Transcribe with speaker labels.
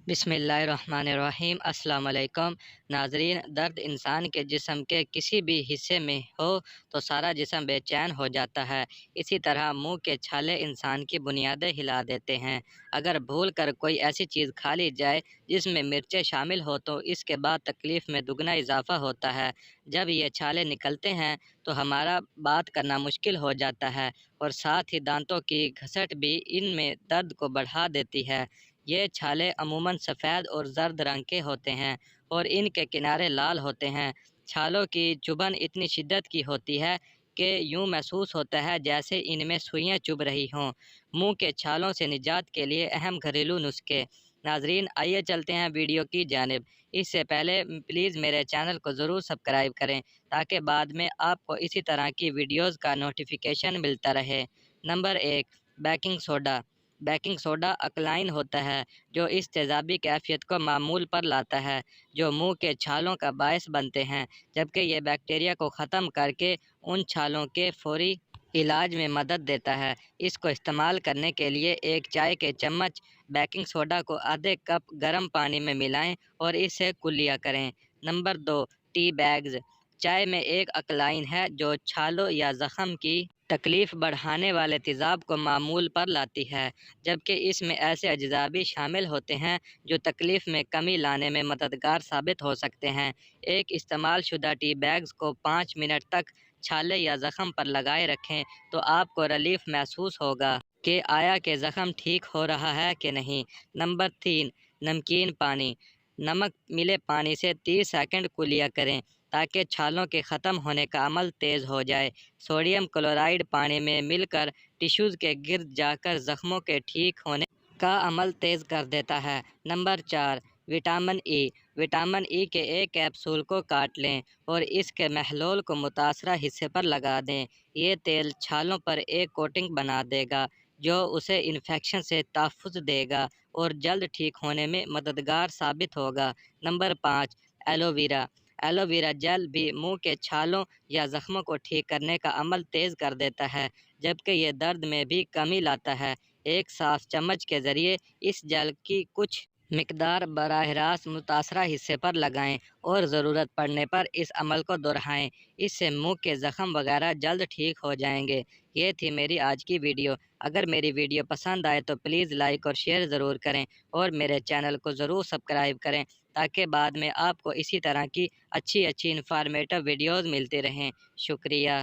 Speaker 1: بسم اللہ الرحمن الرحیم۔ السلام علیکم ناظرین، درد انسان کے جسم کے کسی بھی حصے میں ہو تو سارا جسم بے چین ہو جاتا ہے۔ اسی طرح منہ کے چھالے انسان کی بنیادیں ہلا دیتے ہیں۔ اگر بھول کر کوئی ایسی چیز کھا لی جائے جس میں مرچیں شامل ہو تو اس کے بعد تکلیف میں دگنا اضافہ ہوتا ہے۔ جب یہ چھالے نکلتے ہیں تو ہمارا بات کرنا مشکل ہو جاتا ہے اور ساتھ ہی دانتوں کی گھسٹ بھی ان میں درد کو بڑھا دیتی ہے۔ یہ چھالے عموماً سفید اور زرد رنگ کے ہوتے ہیں اور ان کے کنارے لال ہوتے ہیں۔ چھالوں کی چبھن اتنی شدت کی ہوتی ہے کہ یوں محسوس ہوتا ہے جیسے ان میں سوئیاں چبھ رہی ہوں۔ منہ کے چھالوں سے نجات کے لیے اہم گھریلو نسخے۔ ناظرین، آئیے چلتے ہیں ویڈیو کی جانب۔ اس سے پہلے پلیز میرے چینل کو ضرور سبسکرائب کریں تاکہ بعد میں آپ کو اسی طرح کی ویڈیوز کا نوٹیفیکیشن ملتا رہے۔ Number 1، baking soda. Baking soda alkaline ہوتا ہے جو اس تیزابی کیفیت کو معمول پر لاتا ہے جو منہ کے چھالوں کا باعث بنتے ہیں، جبکہ یہ بیکٹیریا کو ختم کر کے ان چھالوں کے فوری علاج میں مدد دیتا ہے۔ اس کو استعمال کرنے کے لیے ایک چائے کے چمچ بیکنگ سوڈا کو آدھے کپ گرم پانی میں ملائیں اور اسے کلیا کریں۔ Number 2، tea bags. چائے میں ایک الکلائن ہے جو چھالوں یا زخم کی تکلیف بڑھانے والے تیزاب کو معمول پر لاتی ہے، جبکہ اس میں ایسے اجزاء بھی شامل ہوتے ہیں جو تکلیف میں کمی لانے میں مددگار ثابت ہو سکتے ہیں۔ ایک استعمال شدہ ٹی بیگز کو 5 منٹ تک چھالے یا زخم پر لگائے رکھیں تو آپ کو ریلیف محسوس ہوگا کہ آیا کہ زخم ٹھیک ہو رہا ہے کہ نہیں۔ نمبر 3، نمکین پانی۔ نمک ملے پانی سے 30 سیکنڈ کلیا کریں تاکہ چھالوں کے ختم ہونے کا عمل تیز ہو جائے۔ سوڈیم کلورائڈ پانی میں مل کر ٹشوز کے گرد جا کر زخموں کے ٹھیک ہونے کا عمل تیز کر دیتا ہے۔ Number 4، vitamin E. Vitamin E کے ایک کیپسول کو کاٹ لیں اور اس کے محلول کو متاثرہ حصے پر لگا دیں۔ یہ تیل چھالوں پر ایک کوٹنگ بنا دے گا جو اسے انفیکشن سے تحفظ دے گا اور جلد ٹھیک ہونے میں مددگار ثابت ہوگا۔ Number 5، aloe vera. Aloe vera gel بھی منہ کے چھالوں یا زخموں کو ٹھیک کرنے کا عمل تیز کر دیتا ہے، جبکہ یہ درد میں بھی کمی لاتا ہے۔ ایک صاف چمچ کے ذریعے اس جیل کی کچھ مقدار براہ راست متاثرہ حصے پر لگائیں اور ضرورت پڑنے پر اس عمل کو دہرائیں۔ اس سے منہ کے زخم وغیرہ جلد ٹھیک ہو جائیں گے۔ یہ تھی میری آج کی ویڈیو۔ اگر میری ویڈیو پسند آئے تو پلیز لائک اور شیئر ضرور کریں اور میرے چینل کو ضرور سبسکرائب کریں تاکہ بعد میں آپ کو اسی طرح کی اچھی انفارمیٹو ویڈیوز ملتی رہیں۔ شکریہ۔